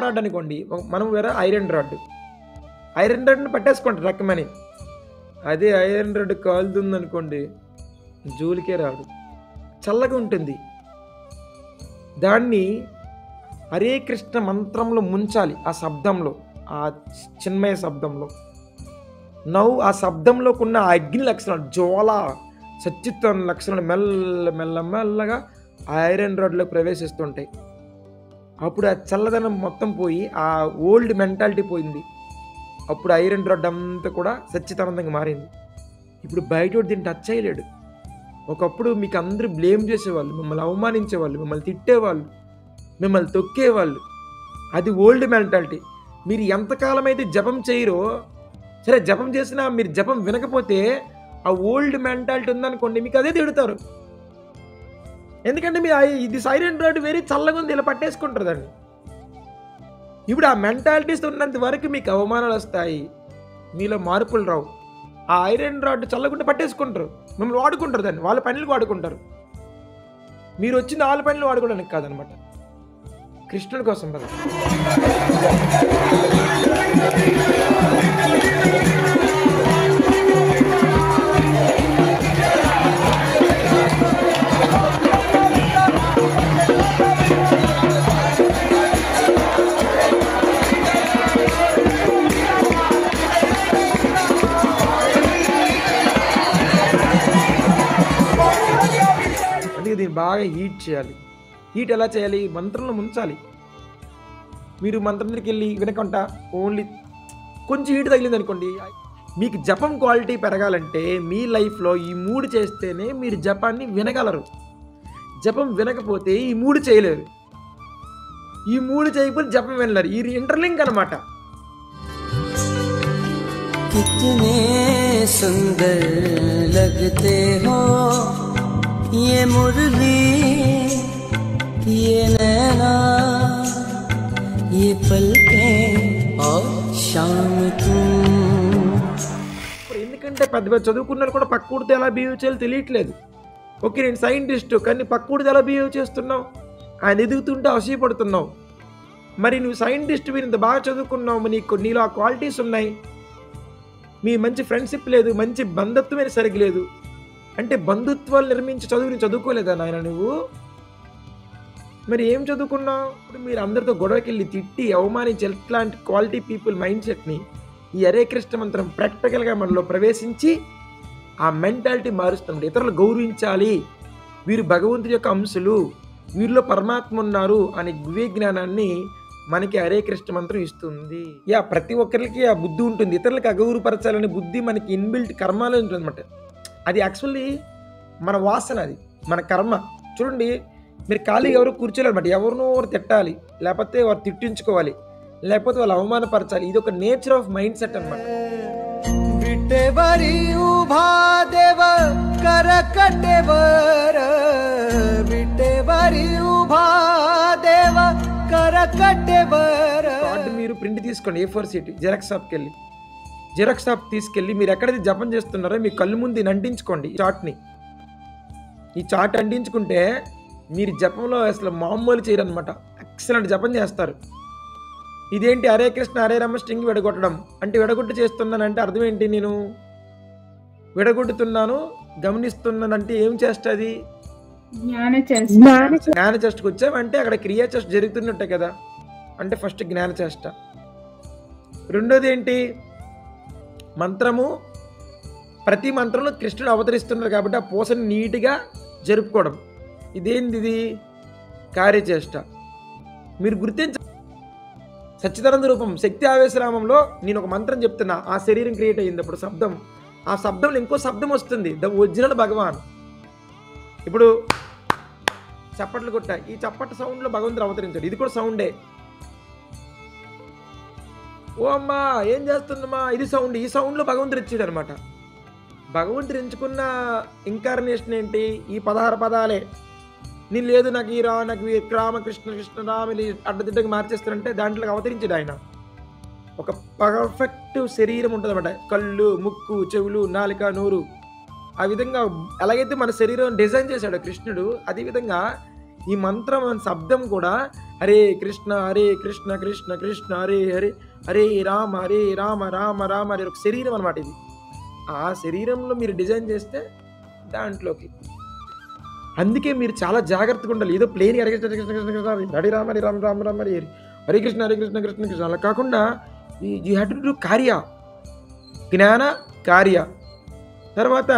Rod అనుకోండి, మనం వేరే ఐరన్ రాడ్ని పట్టేసుకుంటారు రకమని. అదే ఐరన్ రాడ్ కాలుతుంది అనుకోండి, జోలికే రాడు, చల్లగా ఉంటుంది. దాన్ని హరే కృష్ణ మంత్రంలో ముంచాలి, ఆ శబ్దంలో, ఆ చిన్మయ శబ్దంలో. ఆ శబ్దంలోకున్న ఆ అగ్ని లక్షణాలు, జ్వాల సచ్చిత్వ లక్షణాలు మెల్లగా ఐరన్ రాడ్లోకి ప్రవేశిస్తుంటాయి. అప్పుడు ఆ చల్లదనం మొత్తం పోయి ఆ ఓల్డ్ మెంటాలిటీ పోయింది. అప్పుడు ఐరన్ రాడ్ అంతా కూడా సచ్చిదానందంగా మారింది. ఇప్పుడు బయట దీన్ని టచ్ చేయలేడు. ఒకప్పుడు మీకు అందరూ బ్లేమ్ చేసేవాళ్ళు, మిమ్మల్ని అవమానించేవాళ్ళు, మిమ్మల్ని తిట్టేవాళ్ళు, మిమ్మల్ని తొక్కేవాళ్ళు. అది ఓల్డ్ మెంటాలిటీ. మీరు ఎంతకాలం అయితే జపం చేయరో, సరే జపం చేసినా మీరు జపం వినకపోతే ఆ ఓల్డ్ మెంటాలిటీ ఉందనుకోండి, మీకు అదే తిడతారు. ఎందుకంటే మీరు ఇది ఐరన్ రాడ్ వేరే చల్లగా ఉంది, ఇలా పట్టేసుకుంటారు దాన్ని. ఇప్పుడు ఆ మెంటాలిటీస్ ఉన్నంత వరకు మీకు అవమానాలు వస్తాయి, మీలో మార్పులు రావు. ఆ ఐరన్ రాడ్ చల్లకుండా పట్టేసుకుంటారు, మిమ్మల్ని వాడుకుంటారు, దాన్ని వాళ్ళ పనులకు వాడుకుంటారు. మీరు వచ్చిన వాళ్ళ పనులు వాడుకోవడానికి కాదనమాట, కృష్ణుడి కోసం కదా. దీన్ని బాగా హీట్ చేయాలి. హీట్ ఎలా చేయాలి? మంత్రంలో ముంచాలి. మీరు మంత్రం దగ్గరికి వెళ్ళి వినకుండా ఓన్లీ కొంచెం హీట్ తగిలింది అనుకోండి, మీకు జపం క్వాలిటీ పెరగాలంటే మీ లైఫ్లో ఈ 3 చేస్తేనే మీరు జపాన్ని వినగలరు. జపం వినకపోతే ఈ 3 చేయలేరు. ఈ 3 చేయకపోతే జపం వినలేరు. ఈ ఇంటర్లింక్ అనమాట. कितने सुंदर लगते हो ये मुरली ये नैना ये पलकें और शाम तुम. ఎందుకంటే పెద్ద చదువుకున్నారు కూడా పక్కూడితో ఎలా బిహేవ్ చేయాలో తెలియట్లేదు. ఓకే, నేను సైంటిస్టు, కానీ పక్కూడితో ఎలా బిహేవ్ చేస్తున్నావు? ఆయన ఎదుగుతుంటే అసూయపడుతున్నావు. మరి నువ్వు సైంటిస్ట్, మీరు ఇంత బాగా చదువుకున్నావు, నీలో ఆ క్వాలిటీస్ ఉన్నాయి, మీ మంచి ఫ్రెండ్షిప్ లేదు, మంచి బంధుత్వమే సరిగ్గా లేదు అంటే బంధుత్వాలు నిర్మించి చదువుకోలేదా నాయన నువ్వు? మరి ఏం చదువుకున్నావు? ఇప్పుడు మీరు అందరితో గొడవకి వెళ్ళి తిట్టి అవమానించి ఎట్లాంటి క్వాలిటీ పీపుల్ మైండ్ సెట్ని ఈ హరే కృష్ణ మంత్రం ప్రాక్టికల్గా మనలో ప్రవేశించి ఆ మెంటాలిటీ మారుస్తుంది. ఇతరులు గౌరవించాలి, వీరు భగవంతుడి యొక్క అంశులు, వీరిలో పరమాత్మ ఉన్నారు అనే వివేజ్ఞానాన్ని మనకి హరే కృష్ణ మంత్రం ఇస్తుంది. ప్రతి ఒక్కరికి ఆ బుద్ధి ఉంటుంది. ఇతరులకు అగౌరవపరచాలనే బుద్ధి మనకి ఇన్బిల్ట్ కర్మలో ఉంటుంది అనమాట. అది యాక్చువల్లీ మన వాసన, అది మన కర్మ. చూడండి, మీరు ఖాళీగా ఎవరు కూర్చోలేనమాట, ఎవరినో ఎవరు తిట్టాలి, లేకపోతే వారు తిట్టించుకోవాలి, లేకపోతే వాళ్ళు అవమానపరచాలి. ఇది ఒక నేచర్ ఆఫ్ మైండ్ సెట్ అనమాట. కార్డు మీరు ప్రింట్ తీసుకోండి, A4 షీట్, జిరాక్స్ షాప్కి వెళ్ళి జిరాక్స్ షాప్ తీసుకెళ్ళి మీరు ఎక్కడైతే జపం చేస్తున్నారో మీ కళ్ళు ముందు అంటించుకోండి చాట్ని. ఈ చాట్ అంటించుకుంటే మీరు జపంలో అసలు మామూలు చేయరనమాట, ఎక్సలెంట్ జపం చేస్తారు. ఇదేంటి హరే కృష్ణ హరే రామ స్ట్రింగ్ విడగొట్టడం అంటే, విడగొట్టు చేస్తున్నానంటే అర్థం ఏంటి? నేను విడగొట్టుతున్నాను, గమనిస్తున్నానంటే ఏం చేస్తుంది? జ్ఞాన చేష్టకు వచ్చామంటే అక్కడ క్రియా చేష్ట జరుగుతున్నట్టే కదా. అంటే ఫస్ట్ జ్ఞాన చేష్ట. రెండోది ఏంటి? మంత్రము. ప్రతి మంత్రంలో కృష్ణుడు అవతరిస్తున్నారు కాబట్టి ఆ పూసని నీట్గా జరుపుకోవడం. ఇదేంది? ఇది కార్యచేష్ట. మీరు గుర్తించ సచ్చిదానంద రూపం శక్తి ఆవేశరామంలో నేను ఒక మంత్రం చెప్తున్నా, ఆ శరీరం క్రియేట్ అయ్యింది. అప్పుడు శబ్దం, ఆ శబ్దంలో ఇంకో శబ్దం వస్తుంది, ద ఒరిజినల్ భగవాన్. ఇప్పుడు చప్పట్లు కొట్ట, ఈ చప్పట్ల సౌండ్లో భగవంతుడు అవతరించాడు, ఇది కూడా సౌండే. ఓ అమ్మా ఏం చేస్తుందమ్మా, ఇది సౌండ్, ఈ సౌండ్లో భగవంతుడు ఇచ్చాడు అనమాట. భగవంతుడు ఎంచుకున్న ఇంకార్నేషన్ ఏంటి? ఈ 16 పదాలే. నేను లేదు నాకు నాకు ఈ రామకృష్ణ కృష్ణ రాముని అడ్డదిడ్డగా మార్చేస్తారంటే దాంట్లోకి అవతరించాడు ఆయన. ఒక పర్ఫెక్ట్ శరీరం ఉంటుందన్నమాట. కళ్ళు, ముక్కు, చెవులు, నాలుక, నోరు, ఆ విధంగా ఎలాగైతే మన శరీరం డిజైన్ చేశాడో కృష్ణుడు, అదేవిధంగా ఈ మంత్రం శబ్దం కూడా హరే కృష్ణ కృష్ణ కృష్ణ హరే హరే హరే రామ రామ రామ అనే ఒక శరీరం అనమాట ఇది. ఆ శరీరంలో మీరు డిజైన్ చేస్తే దాంట్లోకి, అందుకే మీరు చాలా జాగ్రత్తగా ఉండాలి. ఏదో ప్లేన్ హరే కృష్ణ కృష్ణ కృష్ణ కృష్ణ హరి రామ రామ రామ హరే కృష్ణ కృష్ణ కృష్ణ అలా కాకుండా యూ హ్యావ్ టు డూ కార్య, జ్ఞాన కార్య. తర్వాత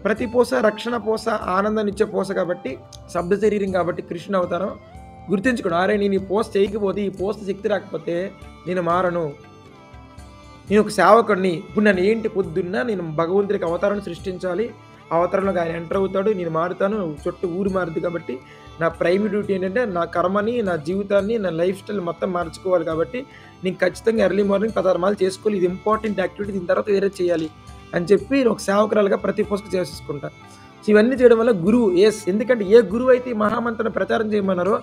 ప్రతి పోస రక్షణ పోస, ఆనందాన్ని ఇచ్చే పోస కాబట్టి, శబ్ద శరీరం కాబట్టి కృష్ణ అవతారం గుర్తించుకోడు. అరే నేను ఈ పోస్ట్ చేయకపోతే, ఈ పోస్ట్ శక్తి రాకపోతే నేను మారను, నేను ఒక సేవకుడిని. ఇప్పుడు నన్ను ఏంటి పొద్దున్న నేను భగవంతుడికి అవతారాన్ని సృష్టించాలి, అవతారంలోకి ఆయన ఎంటర్ అవుతాడు, నేను మారుతాను, చుట్టూ ఊరు మారుతుంది. కాబట్టి నా ప్రైమ్ డ్యూటీ ఏంటంటే నా కర్మని, నా జీవితాన్ని, నా లైఫ్ స్టైల్ మొత్తం మార్చుకోవాలి. కాబట్టి నేను ఖచ్చితంగా ఎర్లీ మార్నింగ్ 16 మాలు చేసుకోవాలి, ఇది ఇంపార్టెంట్ యాక్టివిటీ, దీని తర్వాత వేరే చేయాలి అని చెప్పి నేను ఒక సేవకురాలుగా ప్రతి పోస్ట్కి చేసుకుంటా. సో ఇవన్నీ చేయడం వల్ల గురువు ఎందుకంటే ఏ గురువు అయితే ఈ మహామంత్రాన్ని ప్రచారం చేయమన్నారో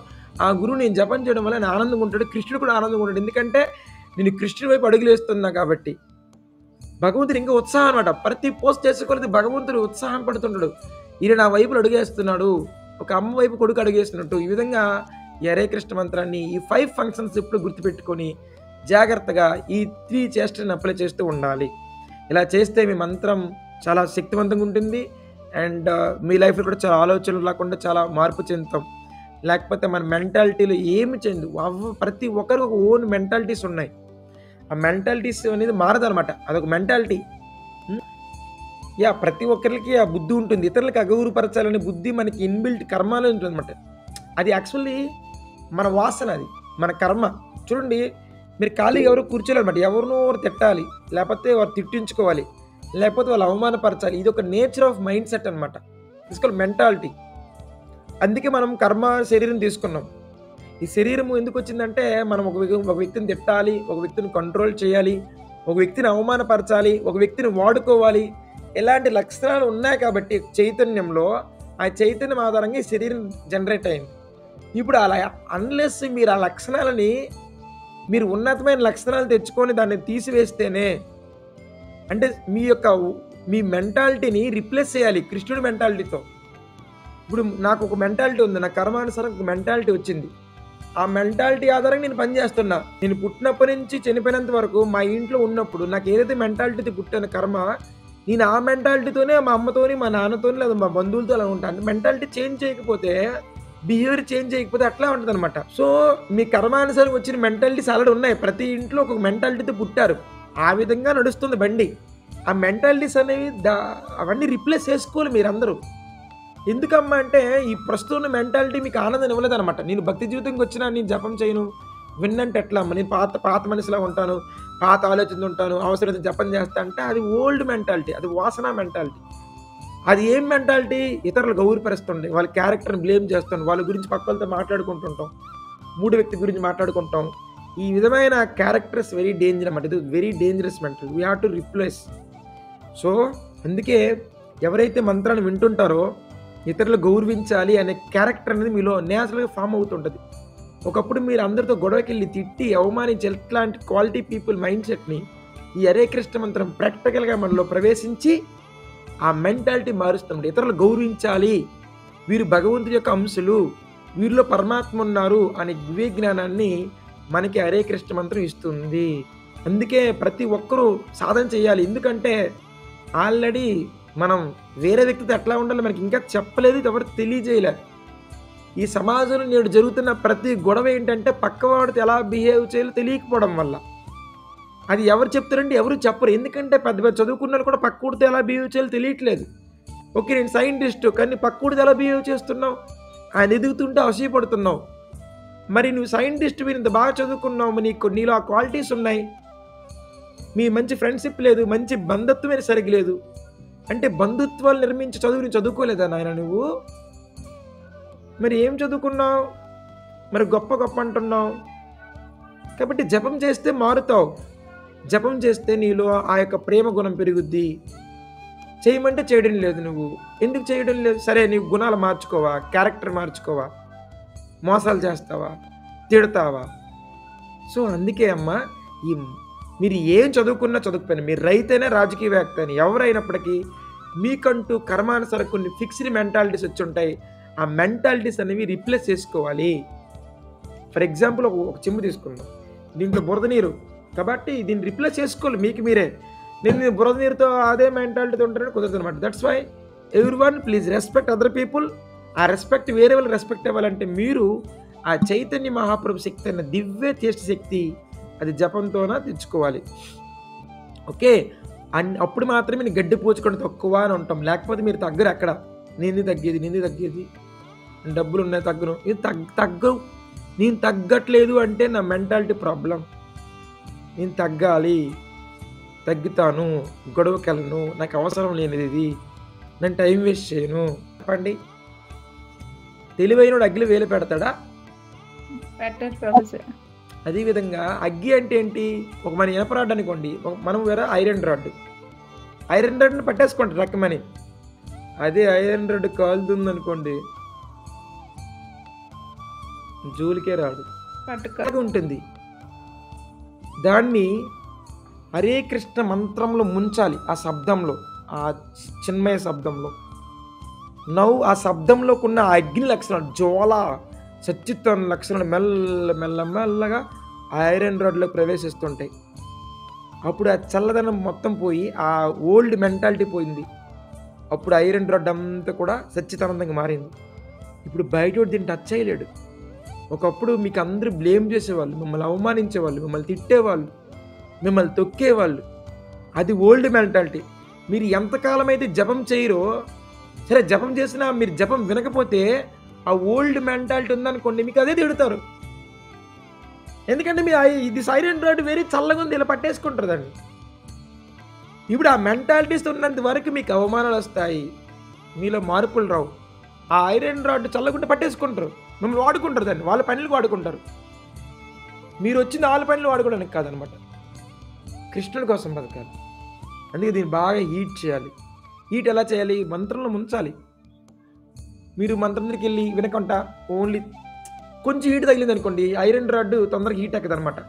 ఆ గురువు నేను జపం చేయడం వల్ల నేను ఆనందంగా ఉంటాడు, కృష్ణుడు కూడా ఆనందంగా ఉంటాడు. ఎందుకంటే నేను కృష్ణుడి వైపు అడుగులు వేస్తున్నా కాబట్టి. భగవంతుడు ఇంకా ఉత్సాహం అనమాట. ప్రతి పోస్ట్ చేసుకోలేదు భగవంతుడు ఉత్సాహం పడుతుంటాడు. ఈయన నా వైపులు అడుగేస్తున్నాడు, ఒక అమ్మ వైపు కొడుకు అడుగేస్తున్నట్టు. ఈ విధంగా ఈ హరే కృష్ణ మంత్రాన్ని, ఈ 5 ఫంక్షన్స్ ఎప్పుడు గుర్తుపెట్టుకొని జాగ్రత్తగా ఈ 3 చేష్టలను అప్లై చేస్తూ ఉండాలి. ఇలా చేస్తే మీ మంత్రం చాలా శక్తివంతంగా ఉంటుంది. అండ్ మీ లైఫ్లో కూడా చాలా ఆలోచనలు రాకుండా చాలా మార్పు చెందుతాం. లేకపోతే మన మెంటాలిటీలో ఏమి చెందు, ప్రతి ఒక్కరికి ఒక ఓన్ మెంటాలిటీస్ ఉన్నాయి. ఆ మెంటాలిటీస్ అనేది మారదనమాట, అదొక మెంటాలిటీ. ప్రతి ఒక్కరికి ఆ బుద్ధి ఉంటుంది. ఇతరులకు అగౌరవపరచాలనే బుద్ధి మనకి ఇన్బిల్ట్ కర్మలో ఉంటుంది అనమాట. అది యాక్చువల్లీ మన వాసన, అది మన కర్మ. చూడండి, మీరు ఖాళీగా ఎవరు కూర్చోలేనమాట, ఎవరినో ఎవరు తిట్టాలి, లేకపోతే వారు తిట్టించుకోవాలి, లేకపోతే వాళ్ళు అవమానపరచాలి. ఇది ఒక నేచర్ ఆఫ్ మైండ్ సెట్ అనమాట, తీసుకోవాలి మెంటాలిటీ. అందుకే మనం కర్మ శరీరం తీసుకున్నాం. ఈ శరీరం ఎందుకు వచ్చిందంటే మనం ఒక వ్యక్తిని తిట్టాలి, ఒక వ్యక్తిని కంట్రోల్ చేయాలి, ఒక వ్యక్తిని అవమానపరచాలి, ఒక వ్యక్తిని వాడుకోవాలి. ఇలాంటి లక్షణాలు ఉన్నాయి కాబట్టి చైతన్యంలో, ఆ చైతన్యం ఆధారంగా ఈ శరీరం జనరేట్ అయింది. ఇప్పుడు అలా అన్లెస్ మీరు ఆ లక్షణాలని, మీరు ఉన్నతమైన లక్షణాలు తెచ్చుకొని దాన్ని తీసివేస్తేనే, అంటే మీ మెంటాలిటీని రిప్లేస్ చేయాలి కృష్ణుడి మెంటాలిటీతో. ఇప్పుడు నాకు ఒక మెంటాలిటీ ఉంది, నా కర్మానుసారం ఒక మెంటాలిటీ వచ్చింది. ఆ మెంటాలిటీ ఆధారంగా నేను పనిచేస్తున్నా. నేను పుట్టినప్పటి నుంచి చనిపోయినంత వరకు మా ఇంట్లో ఉన్నప్పుడు నాకు ఏదైతే మెంటాలిటీ పుట్టిన కర్మ, నేను ఆ మెంటాలిటీతోనే మా అమ్మతోని, మా నాన్నతోని, లేదా మా బంధువులతో అలా ఉంటాను. మెంటాలిటీ చేంజ్ చేయకపోతే, బిహేవియర్ చేంజ్ చేయకపోతే అట్లా ఉంటుంది అనమాట. సో మీ కర్మానుసారం వచ్చిన మెంటాలిటీస్ ఆల్రెడీ ఉన్నాయి. ప్రతి ఇంట్లో ఒక మెంటాలిటీతో పుట్టారు, ఆ విధంగా నడుస్తుంది బండి. ఆ మెంటాలిటీస్ అనేవి అవన్నీ రిప్లేస్ చేసుకోవాలి మీరందరూ. ఎందుకమ్మా అంటే ఈ ప్రస్తుతం ఉన్న మెంటాలిటీ మీకు ఆనందం ఇవ్వలేదు అనమాట. నేను భక్తి జీవితంకి వచ్చినా నేను జపం చేయను, విన్నంటే ఎట్లా అమ్మ, నేను పాత మనిషిలా ఉంటాను, పాత ఆలోచనలు ఉంటాను, అవసరమైతే జపం చేస్తా అంటే అది ఓల్డ్ మెంటాలిటీ, అది వాసన మెంటాలిటీ. అది ఏం మెంటాలిటీ? ఇతరులు గౌరవపరుస్తుండే, వాళ్ళ క్యారెక్టర్ని బ్లేమ్ చేస్తాం, వాళ్ళ గురించి పక్కలతో మాట్లాడుకుంటుంటాం, మూడు వ్యక్తి గురించి మాట్లాడుకుంటాం. ఈ విధమైన క్యారెక్టర్స్ వెరీ డేంజర్ అన్నమాట. ఇది very dangerous mental, we have to replace. So అందుకే ఎవరైతే మంత్రాన్ని వింటుంటారో ఇతరులు గౌరవించాలి అనే క్యారెక్టర్ అనేది మీలో నేచురల్గా ఫామ్ అవుతుంటుంది. ఒకప్పుడు మీరు అందరితో గొడవకి వెళ్ళి తిట్టి అవమానించి ఎట్లాంటి క్వాలిటీ పీపుల్ మైండ్ సెట్ని ఈ హరే కృష్ణ మంత్రం ప్రాక్టికల్గా మనలో ప్రవేశించి ఆ మెంటాలిటీ మారుస్తుంది. ఇతరులు గౌరవించాలి, వీరు భగవంతుడి యొక్క అంశులు, వీరిలో పరమాత్మ ఉన్నారు అనే వివేజ్ఞానాన్ని మనకి హరే కృష్ణ మంత్రం ఇస్తుంది. అందుకే ప్రతి ఒక్కరూ సాధన చేయాలి. ఎందుకంటే ఆల్రెడీ మనం వేరే వ్యక్తితో ఎట్లా ఉండాలో మనకి ఇంకా చెప్పలేదు, ఎవరు తెలియజేయలేదు. ఈ సమాజంలో నేడు జరుగుతున్న ప్రతి గొడవ ఏంటంటే పక్కవాడితో ఎలా బిహేవ్ చేయాలో తెలియకపోవడం వల్ల. అది ఎవరు చెప్తారంటే ఎవరు చెప్పరు. ఎందుకంటే పెద్ద పెద్ద చదువుకున్నారు కూడా పక్కడితో ఎలా బిహేవ్ చేయాలో తెలియట్లేదు. ఓకే, నేను సైంటిస్టు, కానీ పక్కడితో ఎలా బిహేవ్ చేస్తున్నావు, ఆయన ఎదుగుతుంటే అసూయపడుతున్నావు. మరి నువ్వు సైంటిస్ట్, మీరు ఇంత బాగా చదువుకున్నావు, నీలో ఆ క్వాలిటీస్ ఉన్నాయి, మీ మంచి ఫ్రెండ్షిప్ లేదు, మంచి బంధుత్వమే సరిగ్గా లేదు అంటే బంధుత్వాలు నిర్మించి చదువుకోలేదా నాయన నువ్వు? మరి ఏం చదువుకున్నావు? మరి గొప్ప అంటున్నావు. కాబట్టి జపం చేస్తే మారుతావు. జపం చేస్తే నీలో ఆ యొక్క ప్రేమ గుణం పెరుగుద్ది, చేయమంటే చేయడం లేదు నువ్వు. ఎందుకు చేయడం లేదు? సరే నీవు గుణాలు మార్చుకోవా? క్యారెక్టర్ మార్చుకోవా? మోసాలు చేస్తావా? తిడతావా? సో అందుకే అమ్మా, ఈ మీరు ఏం చదువుకున్నా చదువుకుపోయినా, మీరు రైతైనా రాజకీయవేత్త అయినా ఎవరైనప్పటికీ మీకంటూ కర్మానుసార కొన్ని ఫిక్స్డ్ మెంటాలిటీస్ వచ్చి ఉంటాయి. ఆ మెంటాలిటీస్ అనేవి రిప్లేస్ చేసుకోవాలి. ఫర్ ఎగ్జాంపుల్ ఒక చెంబు తీసుకుందాం, దీంట్లో బురద నీరు కాబట్టి దీన్ని రిప్లేస్ చేసుకోవాలి మీకు మీరే. నేను బురద నీరుతో అదే మెంటాలిటీతో ఉంటానని కుదరదు అనమాట. That's why everyone please respect other people. ఆ రెస్పెక్ట్ వేరే వాళ్ళు రెస్పెక్ట్ ఇవ్వాలంటే మీరు ఆ చైతన్య మహాప్రభు శక్తి అన్న దివ్య చేష్ట శక్తి అది జపంతోన తెచ్చుకోవాలి. ఓకే, అప్పుడు మాత్రమే నేను గడ్డి పూచుకొని తక్కువ అని ఉంటాం. లేకపోతే మీరు తగ్గరు. ఎక్కడ నేను తగ్గేది డబ్బులు ఉన్నాయి తగ్గను, ఇది తగ్గవు. నేను తగ్గట్లేదు అంటే నా మెంటాలిటీ ప్రాబ్లం. నేను తగ్గాలి, తగ్గుతాను, గొడవకి వెళ్ళను, నాకు అవసరం లేనిది ఇది, నేను టైం వేస్ట్ చేయను. చెప్పండి, తెలివైనడు అగ్గిలో వేలు పెడతాడా? అదేవిధంగా అగ్గి అంటే ఏంటి? ఒక మన ఇనప రాడ్ అనుకోండి, మనం వేరే ఐరన్ రాడ్ని పట్టేసుకోండి రక్కమని. అదే ఐరన్ రాడ్ కాలుతుంది అనుకోండి, జోలికే రాడు, ఉంటుంది. దాన్ని హరే కృష్ణ మంత్రంలో ముంచాలి. ఆ శబ్దంలో, ఆ చిన్మయ శబ్దంలో. ఆ శబ్దంలోకి ఉన్న ఆ అగ్ని లక్షణాలు, జ్వాల సచ్చిత్వం లక్షణాలు మెల్లగా ఐరన్ రాడ్లో ప్రవేశిస్తుంటాయి. అప్పుడు ఆ చల్లదనం మొత్తం పోయి ఆ ఓల్డ్ మెంటాలిటీ పోయింది. అప్పుడు ఐరన్ రాడ్ అంతా కూడా సచ్చితానందంగా మారింది. ఇప్పుడు బయట దీన్ని టచ్ చేయలేడు. ఒకప్పుడు మీకు అందరూ బ్లేమ్ చేసేవాళ్ళు, మిమ్మల్ని అవమానించేవాళ్ళు, మిమ్మల్ని తిట్టేవాళ్ళు, మిమ్మల్ని తొక్కేవాళ్ళు. అది ఓల్డ్ మెంటాలిటీ. మీరు ఎంతకాలం అయితే జపం చేయరో, సరే జపం చేసినా మీరు జపం వినకపోతే ఆ ఓల్డ్ మెంటాలిటీ ఉందనుకోండి, మీకు అదే తిడతారు. ఎందుకంటే మీరు ఇది ఐరన్ రాడ్ వేరే చల్లగా ఉంది, ఇలా పట్టేసుకుంటారు దాన్ని. ఇప్పుడు ఆ మెంటాలిటీస్ ఉన్నంత వరకు మీకు అవమానాలు వస్తాయి, మీలో మార్పులు రావు. ఆ ఐరన్ రాడ్ చల్లగుంటే పట్టేసుకుంటారు, మిమ్మల్ని వాడుకుంటారు, దాన్ని వాళ్ళ పనులకు వాడుకుంటారు. మీరు వచ్చిన వాళ్ళ పనులు వాడుకోవడానికి కాదనమాట, కృష్ణుడి కోసం బతకాలి. అందుకే దీన్ని బాగా హీట్ చేయాలి. హీట్ ఎలా చేయాలి? మంత్రంలో ముంచాలి. మీరు మంత్రం దగ్గరికి వెళ్ళి వినకుండా ఓన్లీ కొంచెం హీట్ తగిలింది అనుకోండి, ఐరన్ రాడ్ తొందరగా హీట్ ఎక్కదు అనమాట.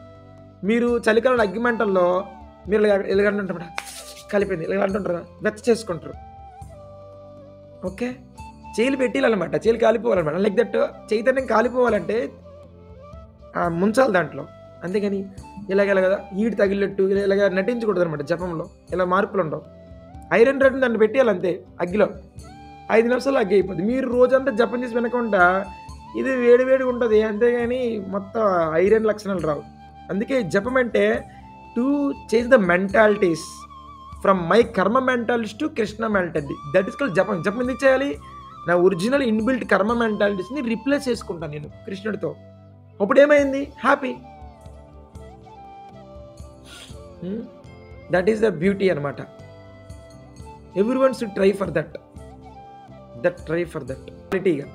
మీరు చలికాలం అగ్గిమంటల్లో మీరు ఎలాగంటుంటారు, కలిపింది ఇలా అంటుంటారు, వెచ్చ చేసుకుంటారు. ఓకే, చేలు పెట్టాలన్నమాట, చేలు కాలిపోవాలన్నమాట. లైక్ దట్ చైతన్యం కాలిపోవాలంటే ముంచాలి దాంట్లో. అంతేగాని ఇలాగ కదా హీట్ తగిలినట్టు ఇలాగ నటించకూడదు అనమాట. జపంలో ఇలా మార్పులు ఉండవు. ఐరన్ రాడ్ని దాన్ని పెట్టేయాలి అంతే, అగ్గిలో 5 నిమిషాలు అగ్గి అయిపోద్ది. మీరు రోజంతా జపం చేసి వినకుండా ఇది వేడివేడిగా ఉంటుంది, అంతేగాని మొత్తం ఐరన్ లక్షణాలు రావు. అందుకే జపం అంటే to change the mentalities from my karma mentalities to Krishna mentality. That is called japam. జపం ఎందుకు చేయాలి? నా ఒరిజినల్ ఇన్బిల్ట్ కర్మ మెంటాలిటీస్ని రిప్లేస్ చేసుకుంటాను నేను కృష్ణుడితో. అప్పుడు ఏమైంది? Happy. That is the beauty అనమాట. Every one should try for that. క్వాలిటీగా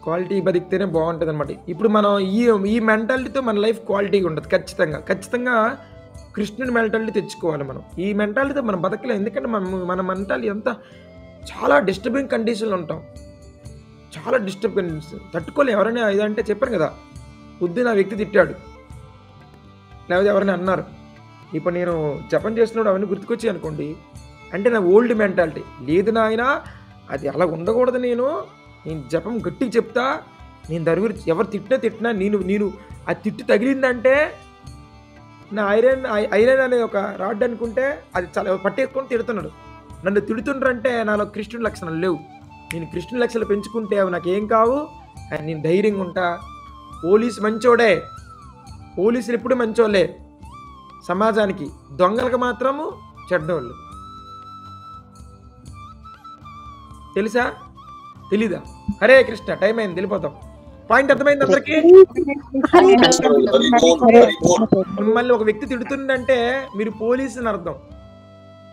క్వాలిటీ బతికితేనే బాగుంటుంది అనమాట. ఇప్పుడు మనం ఈ మెంటాలిటీతో మన లైఫ్ క్వాలిటీగా ఉండదు. ఖచ్చితంగా కృష్ణుడి మెంటాలిటీ తెచ్చుకోవాలి మనం. ఈ మెంటాలిటీతో మనం బతకలేం. ఎందుకంటే మన మెంటాలిటీ అంతా చాలా డిస్టర్బింగ్ కండిషన్లో ఉంటాం. చాలా డిస్టర్బ్ కండిషన్ తట్టుకోలేం. ఎవరైనా ఇదంటే చెప్పాను కదా, పొద్దున ఆ వ్యక్తి తిట్టాడు, లేకపోతే ఎవరైనా అన్నారు, ఇప్పుడు నేను జపం చేస్తున్నాడు అవన్నీ గుర్తుకొచ్చి అనుకోండి, అంటే నా ఓల్డ్ మెంటాలిటీ లేదు నాయన, అది అలా ఉండకూడదు. నేను జపం గట్టిగా చెప్తా, నేను దాని గురించి ఎవరు తిట్టినా నేను ఆ తిట్టు తగిలిందంటే నా ఐరన్ అనే ఒక రాడ్ అనుకుంటే అది చాలా పట్టేసుకొని తిడుతున్నాడు. నన్ను తిడుతుండ్రంటే నాలో కృష్ణుడి లక్షణాలు లేవు. నేను కృష్ణుడి లక్షణాలు పెంచుకుంటే అవి నాకు ఏం కావు. నేను ధైర్యంగా ఉంటా. పోలీసు మంచోడే, పోలీసులు ఎప్పుడు మంచోళ్ళే సమాజానికి, దొంగలకు మాత్రము చెడ్డోళ్ళు. తెలుసా? తెలీదా? హరే కృష్ణ. టైం అయింది, వెళ్ళిపోతాం. పాయింట్ అర్థమైంది అందరికీ? మిమ్మల్ని ఒక వ్యక్తి తిడుతుందంటే మీరు పోలీసు అని అర్థం.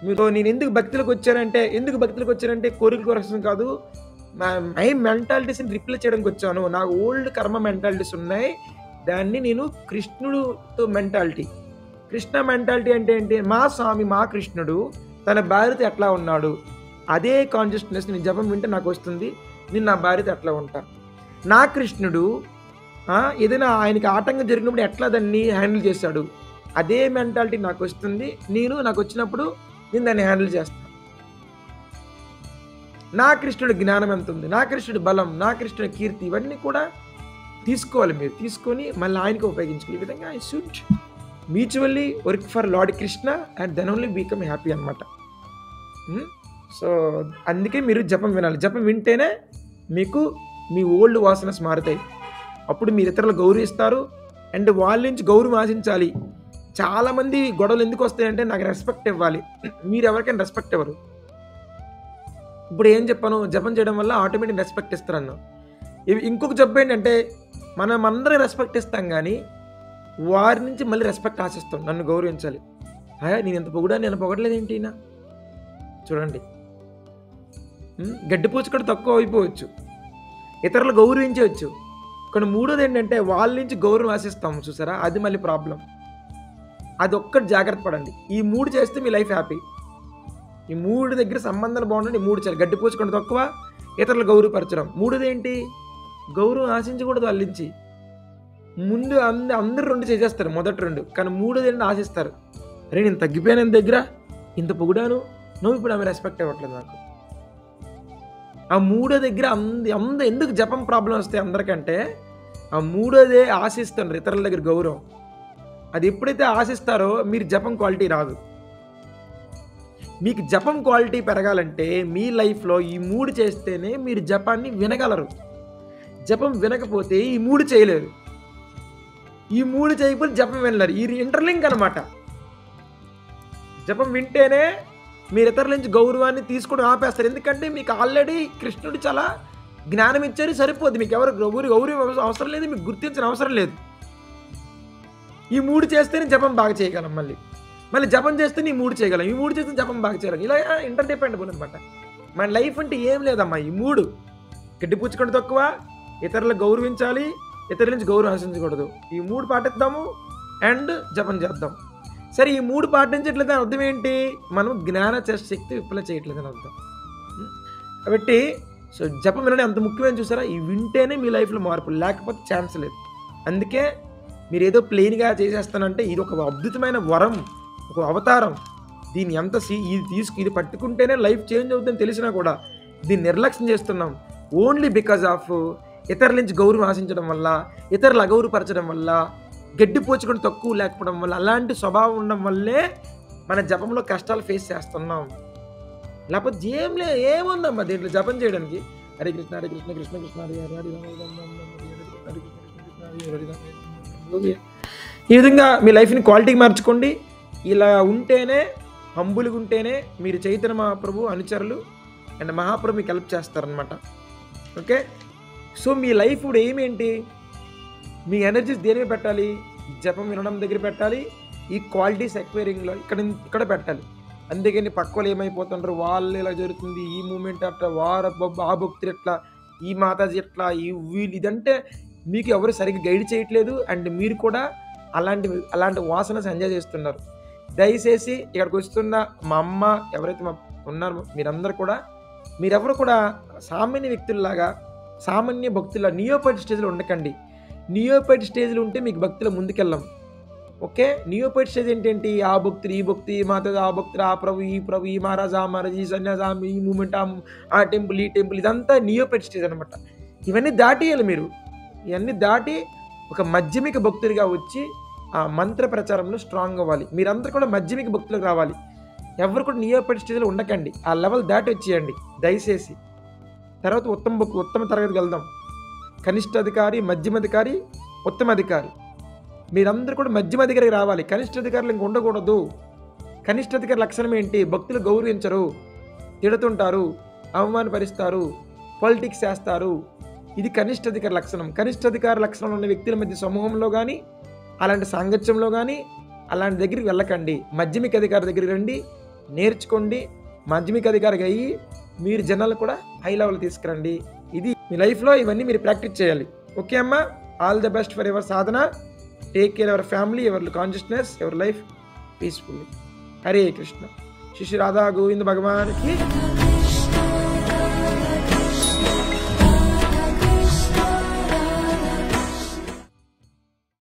మీరు నేను ఎందుకు భక్తులకు వచ్చానంటే కోరిక కోసం కాదు, మై మెంటాలిటీస్ని రిప్లేస్ చేయడానికి వచ్చాను. నాకు ఓల్డ్ కర్మ మెంటాలిటీస్ ఉన్నాయి, దాన్ని నేను కృష్ణుడితో మెంటాలిటీ, కృష్ణ మెంటాలిటీ అంటే ఏంటి? మా స్వామి, మా కృష్ణుడు తన భార్యతో ఎట్లా ఉన్నాడు, అదే కాన్షియస్నెస్ నేను జపం వింటే నాకు వస్తుంది. నేను నా భార్యతో ఎట్లా ఉంటా. నా కృష్ణుడు ఏదైనా ఆయనకి ఆటంకం జరిగినప్పుడు ఎట్లా దాన్ని హ్యాండిల్ చేశాడు, అదే మెంటాలిటీ నాకు వస్తుంది. నాకు వచ్చినప్పుడు నేను దాన్ని హ్యాండిల్ చేస్తాను. నా కృష్ణుడి జ్ఞానం ఎంత ఉంది, నా కృష్ణుడి బలం, నా కృష్ణుడి కీర్తి, ఇవన్నీ కూడా తీసుకోవాలి. మీరు తీసుకొని మళ్ళీ ఆయనకి ఉపయోగించుకోవాలి. ఈ విధంగా I should mutually work for Lord Krishna and then only become happy అనమాట. సో అందుకే మీరు జపం వినాలి. జపం వింటేనే మీకు మీ ఓల్డ్ వాసనస్ మారుతాయి. అప్పుడు మీరు ఇతరులు గౌరవిస్తారు అండ్ వాళ్ళ నుంచి గౌరవం ఆశించాలి. చాలామంది గొడవలు ఎందుకు వస్తాయంటే నాకు రెస్పెక్ట్ ఇవ్వాలి. మీరు ఎవరికైనా రెస్పెక్ట్ ఇవ్వరు. ఇప్పుడు ఏం చెప్పాను, జపం చేయడం వల్ల ఆటోమేటిక్ రెస్పెక్ట్ ఇస్తారన్నా. ఇంకొక జబ్బు ఏంటంటే మనం అందరం రెస్పెక్ట్ ఇస్తాం కానీ వారి నుంచి మళ్ళీ రెస్పెక్ట్ ఆశిస్తాం. నన్ను గౌరవించాలి. నేను ఎంత పొగుడా, నేను పొగడలేదు ఏంటి నా చూడండి. గడ్డిపూచ కూడా తక్కువ అయిపోవచ్చు, ఇతరులు గౌరవించవచ్చు. కానీ మూడోది ఏంటంటే వాళ్ళ నుంచి గౌరవం ఆశిస్తాము చూసారా, అది మళ్ళీ ప్రాబ్లం. అది ఒక్కటి జాగ్రత్త పడండి. ఈ 3 చేస్తే మీ లైఫ్ హ్యాపీ. ఈ 3 దగ్గర సంబంధాలు బాగుండండి. 3 చేయాలి. గడ్డిపూచుకుంటే తక్కువ, ఇతరులు గౌరవపరచడం. 3ది ఏంటి? గౌరవం ఆశించకూడదు వాళ్ళ నుంచి. ముందు అందరు 2 చేసేస్తారు, మొదటి 2. కానీ 3ది ఏంటి? ఆశిస్తారు. అరే నేను తగ్గిపోయాను దగ్గర, ఇంత పొగిడాను, నువ్వు ఇప్పుడు ఆమె రెస్పెక్ట్ ఇవ్వట్లేదు నాకు. ఆ 3వ దగ్గర ఎందుకు జపం ప్రాబ్లం వస్తాయి అందరికంటే, ఆ 3వదే ఆశిస్తున్నారు ఇతరుల దగ్గర గౌరవం. అది ఎప్పుడైతే ఆశిస్తారో మీరు జపం క్వాలిటీ రాదు. మీకు జపం క్వాలిటీ పెరగాలంటే మీ లైఫ్లో ఈ 3 చేస్తేనే మీరు జపాన్ని వినగలరు. జపం వినకపోతే ఈ 3 చేయలేరు. ఈ 3 చేయకపోతే జపం వినలేరు. ఈ ఇంటర్లింక్ అనమాట. జపం వింటేనే మీరు ఇతరుల నుంచి గౌరవాన్ని తీసుకోవడం ఆపేస్తారు. ఎందుకంటే మీకు ఆల్రెడీ కృష్ణుడు చాలా జ్ఞానం ఇచ్చారు, సరిపోద్ది. మీకు ఎవరు గౌరవం అవసరం లేదు, మీకు గుర్తించిన అవసరం లేదు. ఈ 3 చేస్తేనే జపం బాగా చేయగలం. మళ్ళీ జపం చేస్తే ఈ 3 చేయగలం, ఈ 3 చేస్తే జపం బాగా చేయగలం. ఇలా ఇంటర్డిపెండబుల్ అనమాట. మన లైఫ్ అంటే ఏం లేదమ్మా. ఈ 3 గడ్డిపుచ్చుకుంటే తక్కువ, ఇతరులు గౌరవించాలి, ఇతరుల నుంచి గౌరవం ఆశించకూడదు. ఈ 3 పాటిద్దాము అండ్ జపం చేద్దాం. సరే, ఈ 3 పాటించట్లేదు అని అర్థం ఏంటి? మనం జ్ఞాన శక్తి విఫలం చేయట్లేదని అర్థం. కాబట్టి సో జపం వినడం అంత ముఖ్యమైన చూసారా. ఈ వింటేనే మీ లైఫ్లో మార్పు, లేకపోతే ఛాన్స్ లేదు. అందుకే మీరు ఏదో ప్లెయిన్గా చేసేస్తానంటే ఇది ఒక అద్భుతమైన వరం, ఒక అవతారం. దీన్ని ఇది పట్టుకుంటేనే లైఫ్ చేంజ్ అవుతుందని తెలిసినా కూడా దీన్ని నిర్లక్ష్యం చేస్తున్నాం. ఓన్లీ బికాజ్ ఆఫ్ ఇతరుల నుంచి గౌరవం ఆశించడం వల్ల, ఇతరులు అగౌరవపరచడం వల్ల, గడ్డిపోచుకొని తక్కువ లేకపోవడం వల్ల, అలాంటి స్వభావం ఉండడం వల్లే మన జపంలో కష్టాలు ఫేస్ చేస్తున్నాం. లేకపోతే ఏముందమ్మా దీంట్లో జపం చేయడానికి? హరే కృష్ణ హరే కృష్ణ కృష్ణ కృష్ణ హరే హరే హరే హరే. ఈ విధంగా మీ లైఫ్ని క్వాలిటీకి మార్చుకోండి. ఇలా ఉంటేనే, హంబులుగా ఉంటేనే మీరు చైతన్య మహాప్రభు అనుచరులు అండ్ మహాప్రభు మీకు హెల్ప్ చేస్తారనమాట. ఓకే, సో మీ లైఫ్ ఇప్పుడు ఏమేంటి? మీ ఎనర్జీస్ దేని మీద పెట్టాలి? జపం వినడం దగ్గర పెట్టాలి. ఈ క్వాలిటీస్ ఎక్వైరింగ్లో ఇక్కడ పెట్టాలి. అందుకని పక్క వాళ్ళు ఏమైపోతుంటారు, వాళ్ళు ఇలా జరుగుతుంది, ఈ మూమెంట్ అట్లా, ఆ భక్తులు ఎట్లా, ఈ మాతాజీ ఎట్లా, వీళ్ళు ఇదంటే మీకు ఎవరు సరిగ్గా గైడ్ చేయట్లేదు. అండ్ మీరు కూడా అలాంటి వాసన ఎంజాయ్ చేస్తున్నారు. దయచేసి ఇక్కడికి వస్తున్న మా అమ్మ ఎవరైతే ఉన్నారో మీరెవరు కూడా సామాన్య వ్యక్తుల్లాగా, సామాన్య భక్తుల నియోపైట్ స్టేజ్లో ఉండకండి. నియోపైట్ స్టేజ్లో ఉంటే మీకు భక్తుల ముందుకెళ్ళాం. ఓకే, నియోపైట్ స్టేజ్ ఏంటంటే ఆ భక్తులు, ఈ భక్తి, ఈ మాత, ఆ భక్తులు, ఆ ప్రభు, ఈ మహారాజు, ఆ మహారాజు, ఈ సన్యాసం, ఈ మూమెంట్, ఆ టెంపుల్, ఈ టెంపుల్, ఇదంతా నియోపైట్ స్టేజ్ అనమాట. ఇవన్నీ దాటియాలి మీరు. ఇవన్నీ దాటి ఒక మధ్యమిక భక్తుడిగా వచ్చి ఆ మంత్ర ప్రచారంలో స్ట్రాంగ్ అవ్వాలి. మీరందరూ కూడా మధ్యమిక భక్తులకు రావాలి. ఎవరు కూడా నియోపైట్ స్టేజ్లో ఉండకండి. ఆ లెవెల్ దాటి వచ్చేయండి దయచేసి. తర్వాత ఉత్తమ తరగతికి వెళ్దాం. కనిష్ట అధికారి, మధ్యమ అధికారి, ఉత్తమ అధికారి. మీరందరూ కూడా మధ్యమ అధికారికి రావాలి. కనిష్ట అధికారులు ఇంక ఉండకూడదు. కనిష్ట అధికారి లక్షణం ఏంటి? భక్తులు గౌరవించరు, తిడుతుంటారు, అవమానపరుస్తారు, పాలిటిక్స్ చేస్తారు. ఇది కనిష్ట అధికారి లక్షణం. కనిష్ట అధికార లక్షణం ఉన్న వ్యక్తుల మధ్య సమూహంలో కానీ, అలాంటి సాంగత్యంలో కానీ అలాంటి దగ్గరికి వెళ్ళకండి. మధ్యమిక అధికారి దగ్గరికి రండి, నేర్చుకోండి. మధ్యమిక అధికారికి అయ్యి మీరు జనాలు కూడా హై లెవెల్ తీసుకురండి. ఇది మీ లైఫ్లో ఇవన్నీ మీరు ప్రాక్టీస్ చేయాలి. ఓకే అమ్మా, all the best for your sadhana. Take care your family, your consciousness, your life. Peacefully. Hare Krishna. Shri Shri Radha Govinda భగవానికి